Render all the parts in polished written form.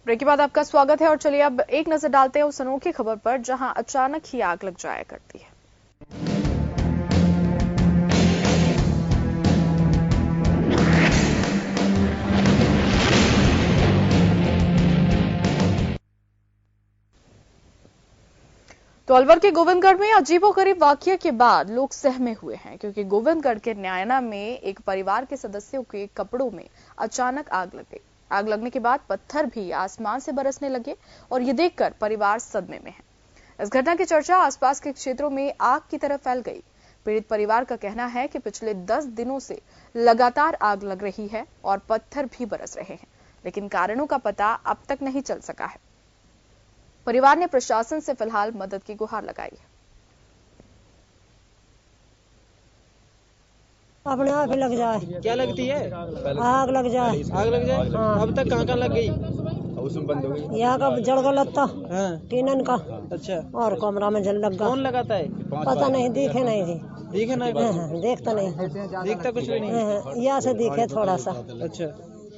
Break के बाद आपका स्वागत है और चलिए अब एक नजर डालते हैं उस अनोखी खबर पर जहां अचानक ही आग लग जाया करती है। तो अलवर के गोविंदगढ़ में अजीबोगरीब वाकये के बाद लोग सहमे हुए हैं, क्योंकि गोविंदगढ़ के न्यायना में एक परिवार के सदस्यों के कपड़ों में अचानक आग लग गई। आग लगने के बाद पत्थर भी आसमान से बरसने लगे और ये देखकर परिवार सदमे में है। इस घटना की चर्चा आसपास के क्षेत्रों में आग की तरह फैल गई। पीड़ित परिवार का कहना है कि पिछले 10 दिनों से लगातार आग लग रही है और पत्थर भी बरस रहे हैं, लेकिन कारणों का पता अब तक नहीं चल सका है। परिवार ने प्रशासन से फिलहाल मदद की गुहार लगाई है। अपने आप ही लग जाए। क्या लगती है? आग लग जाए। आग लग जाए? हाँ। अब तक कहाँ लग गई? उसमें बंद हो गई। यहाँ का जल का लत्ता हाँ। टीनन का। अच्छा। और कमरा में जल लग कौन गया। लगाता है? पता नहीं, दिखे नहीं थी। दिखे ना? देखता नहीं। दिखता कुछ भी नहीं? यहाँ से दिखे थोड़ा सा। अच्छा।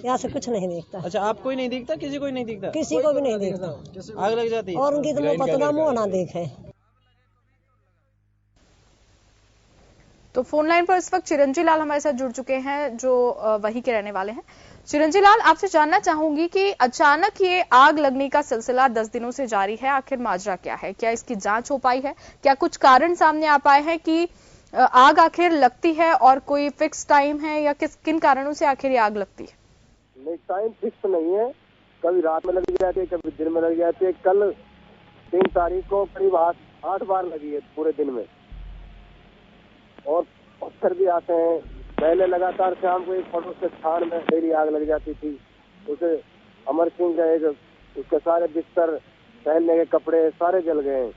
यहाँ से कुछ नहीं दिखता। अच्छा, आपको ही नहीं दिखता? किसी को ही नहीं दिखता? किसी को भी नहीं दिखता। आग लग जाती है और उनकी तो मुँह पतना मुँह ना देखे। तो फोन लाइन पर इस वक्त चिरंजी लाल हमारे साथ जुड़ चुके हैं, जो वहीं के रहने वाले हैं। चिरंजी लाल, आपसे जानना चाहूंगी कि अचानक ये आग लगने का सिलसिला 10 दिनों से जारी है, आखिर माजरा क्या है? क्या इसकी जांच हो पाई है? क्या कुछ कारण सामने आ पाए हैं कि आग आखिर लगती है और कोई फिक्स टाइम है, या किन कारणों से आखिर ये आग लगती है? नहीं, टाइम फिक्स नहीं है। कभी रात में लग जाती है, कभी दिन में लग जाती है। कल 3 तारीख को करीब 8 बार लगी है पूरे दिन में, और पत्थर भी आते हैं। पहले लगातार शाम को एक पड़ोस के स्थान में डेली आग लग जाती थी। उसे अमर सिंह का उसके सारे बिस्तर, पहनने के कपड़े सारे जल गए हैं।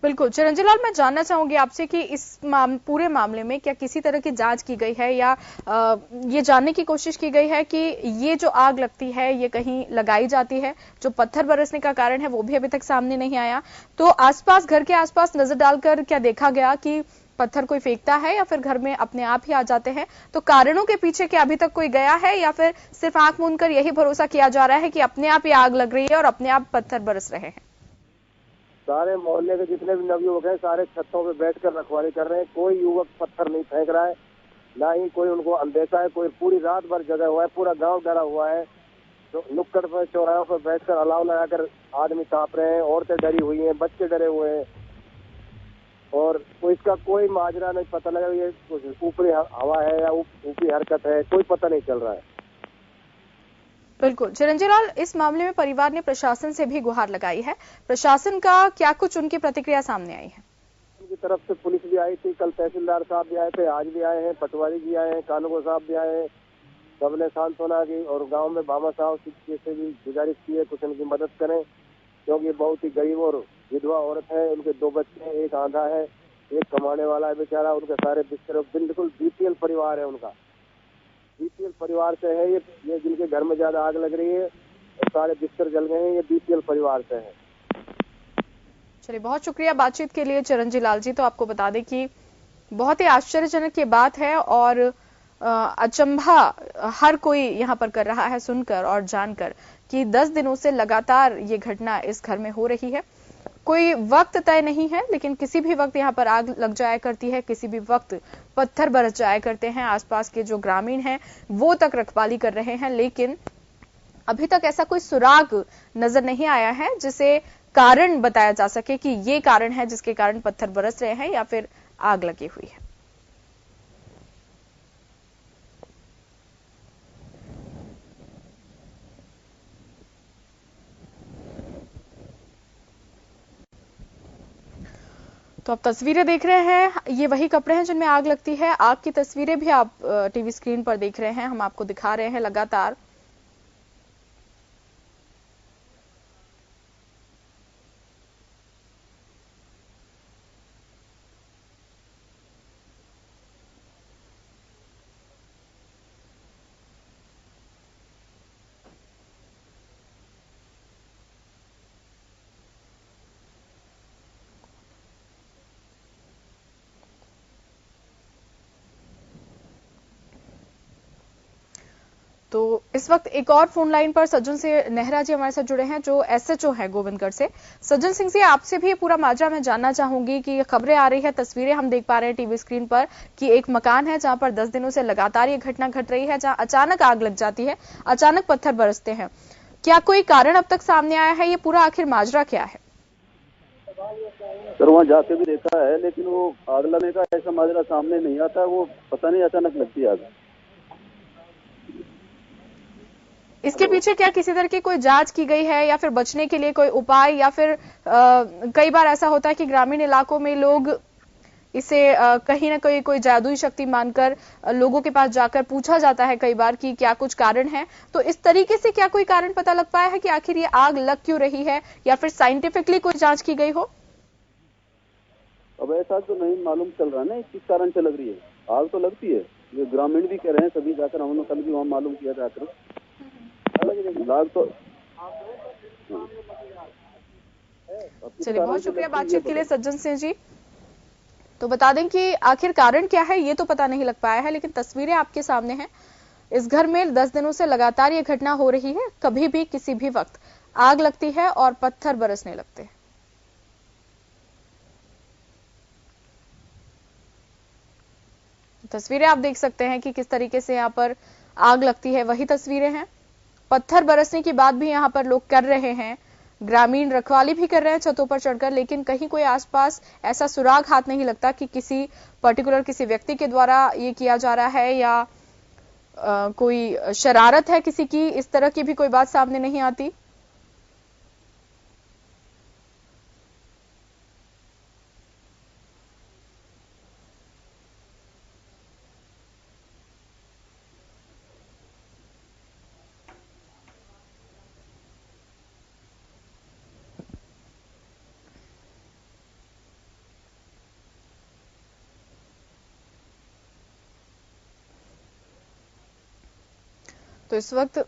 बिल्कुल चिरंजी लाल, मैं जानना चाहूंगी आपसे कि इस पूरे मामले में क्या किसी तरह की जांच की गई है, या ये जानने की कोशिश की गई है कि ये जो आग लगती है ये कहीं लगाई जाती है? जो पत्थर बरसने का कारण है वो भी अभी तक सामने नहीं आया। तो आसपास, घर के आसपास नजर डालकर क्या देखा गया कि पत्थर कोई फेंकता है या फिर घर में अपने आप ही आ जाते हैं? तो कारणों के पीछे क्या अभी तक कोई गया है, या फिर सिर्फ आंख मूंद कर यही भरोसा किया जा रहा है कि अपने आप ही आग लग रही है और अपने आप पत्थर बरस रहे हैं? सारे मोहल्ले के जितने भी नवयुवक हैं सारे छतों पे बैठकर रखवाली कर रहे हैं। कोई युवक पत्थर नहीं फेंक रहा है, ना ही कोई उनको अनदेखा है। कोई पूरी रात भर जगा हुआ है, पूरा गांव डरा हुआ है। तो नुक्कड़ पर, चौराहों पर बैठकर अलाव लगाकर आदमी कांप रहे हैं, औरतें डरी हुई हैं, बच्चे डरे हुए हैं, और इसका कोई माजरा नहीं पता लगा। ये ऊपरी हवा है या ऊपरी हरकत है, कोई पता नहीं चल रहा है। बिल्कुल चिरंजी लाल, इस मामले में परिवार ने प्रशासन से भी गुहार लगाई है। प्रशासन का क्या कुछ उनकी प्रतिक्रिया सामने आई है? उनकी तरफ से पुलिस भी आई थी, कल तहसीलदार साहब भी आए थे, आज भी आए हैं, पटवारी जी आए हैं, कानून साहब भी आए हैं। सबने सांत्वना की और गांव में भामा साहब से भी गुजारिश की है कुछ उनकी मदद करें, क्योंकि बहुत ही गरीब और विधवा औरत है। उनके 2 बच्चे हैं, एक आंधा है, एक कमाने वाला है बेचारा। उनके सारे बिस्तर, बिल्कुल बीपीएल परिवार है उनका। बीपीएल परिवार से है ये जिनके घर में ज्यादा आग लग रही है और सारे बिस्तर जल गए हैं, ये बीपीएल परिवार से है। चलिए, बहुत शुक्रिया बातचीत के लिए चिरंजी लाल जी। तो आपको बता दें कि बहुत ही आश्चर्यजनक ये बात है और अचंभा हर कोई यहाँ पर कर रहा है सुनकर और जानकर कि 10 दिनों से लगातार ये घटना इस घर में हो रही है। कोई वक्त तय नहीं है, लेकिन किसी भी वक्त यहाँ पर आग लग जाया करती है, किसी भी वक्त पत्थर बरस जाया करते हैं। आसपास के जो ग्रामीण हैं वो तक रखवाली कर रहे हैं, लेकिन अभी तक ऐसा कोई सुराग नजर नहीं आया है जिसे कारण बताया जा सके कि ये कारण है जिसके कारण पत्थर बरस रहे हैं या फिर आग लगी हुई है। तो आप तस्वीरें देख रहे हैं, ये वही कपड़े हैं जिनमें आग लगती है। आग की तस्वीरें भी आप टीवी स्क्रीन पर देख रहे हैं, हम आपको दिखा रहे हैं लगातार। तो इस वक्त एक और फोन लाइन पर सज्जन से नेहरा जी हमारे साथ जुड़े हैं जो एसएचओ हैं गोविंदगढ़ से। सज्जन सिंह जी, आपसे भी पूरा माजरा मैं जानना चाहूंगी कि खबरें आ रही है, तस्वीरें हम देख पा रहे हैं टीवी स्क्रीन पर कि एक मकान है जहां पर 10 दिनों से लगातार ये घटना घट रही है, जहां अचानक आग लग जाती है, अचानक पत्थर बरसते हैं। क्या कोई कारण अब तक सामने आया है? ये पूरा आखिर माजरा क्या है? सर वहाँ जाके भी देखा है, लेकिन वो आग लगने का ऐसा माजरा सामने नहीं आता। वो पता नहीं अचानक लगती है आग। इसके पीछे क्या किसी तरह की कोई जांच की गई है या फिर बचने के लिए कोई उपाय, या फिर कई बार ऐसा होता है कि ग्रामीण इलाकों में लोग इसे कहीं ना कहीं कोई जादुई शक्ति मानकर लोगों के पास जाकर पूछा जाता है कई बार कि क्या कुछ कारण है। तो इस तरीके से क्या कोई कारण पता लग पाया है कि आखिर ये आग लग क्यों रही है, या फिर साइंटिफिकली कोई जांच की गई हो? अब ऐसा तो नहीं मालूम चल रहा ना किस कारण से लग रही है। आग तो लगती है, ये ग्रामीण भी कह रहे हैं, सभी जाकर हमने कल भी वहाँ मालूम किया जाकर लाग तो। चलिए, बहुत शुक्रिया बातचीत के लिए सज्जन सिंह जी। तो बता दें कि आखिर कारण क्या है ये तो पता नहीं लग पाया है, लेकिन तस्वीरें आपके सामने हैं। इस घर में 10 दिनों से लगातार ये घटना हो रही है। कभी भी किसी भी वक्त आग लगती है और पत्थर बरसने लगते हैं। तस्वीरें आप देख सकते हैं कि किस तरीके से यहाँ पर आग लगती है, वही तस्वीरें हैं। पत्थर बरसने की बात भी यहाँ पर लोग कर रहे हैं, ग्रामीण रखवाली भी कर रहे हैं छतों पर चढ़कर, लेकिन कहीं कोई आसपास ऐसा सुराग हाथ नहीं लगता कि किसी पर्टिकुलर किसी व्यक्ति के द्वारा ये किया जा रहा है या कोई शरारत है किसी की, इस तरह की भी कोई बात सामने नहीं आती। तो इस वक्त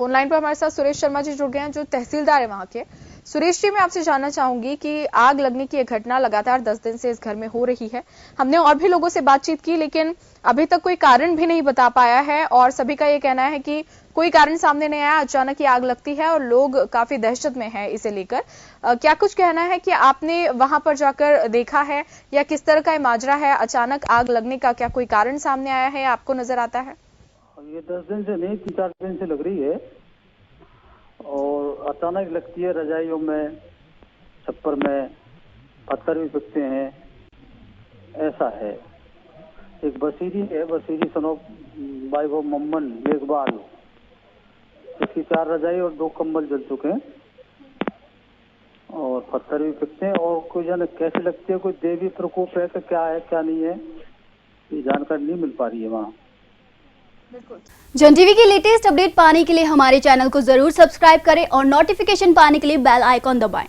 फोन लाइन पर हमारे साथ सुरेश शर्मा जी जुड़ गए हैं जो तहसीलदार है वहां के। सुरेश जी, मैं आपसे जानना चाहूंगी कि आग लगने की एक घटना लगातार 10 दिन से इस घर में हो रही है। हमने और भी लोगों से बातचीत की, लेकिन अभी तक कोई कारण भी नहीं बता पाया है और सभी का ये कहना है कि कोई कारण सामने नहीं आया, अचानक ही आग लगती है और लोग काफी दहशत में है इसे लेकर। क्या कुछ कहना है कि आपने वहां पर जाकर देखा है या किस तरह का माजरा है? अचानक आग लगने का क्या कोई कारण सामने आया है, आपको नजर आता है? ये 10 दिन से नहीं, 3-4 दिन से लग रही है और अचानक लगती है। रजाइयों में, छप्पर में पत्थर भी बिकते हैं, ऐसा है। एक बसीरी है, बसीरी सनो बाई वो मम्मन मेघबाल, इसकी 4 रजाई और 2 कंबल जल चुके हैं और पत्थर भी बिकते हैं। और कोई जाने कैसे लगती है, कोई देवी प्रकोप है क्या है क्या नहीं है, ये जानकारी नहीं मिल पा रही है वहाँ। जन टीवी की लेटेस्ट अपडेट पाने के लिए हमारे चैनल को जरूर सब्सक्राइब करें और नोटिफिकेशन पाने के लिए बेल आइकॉन दबाएं।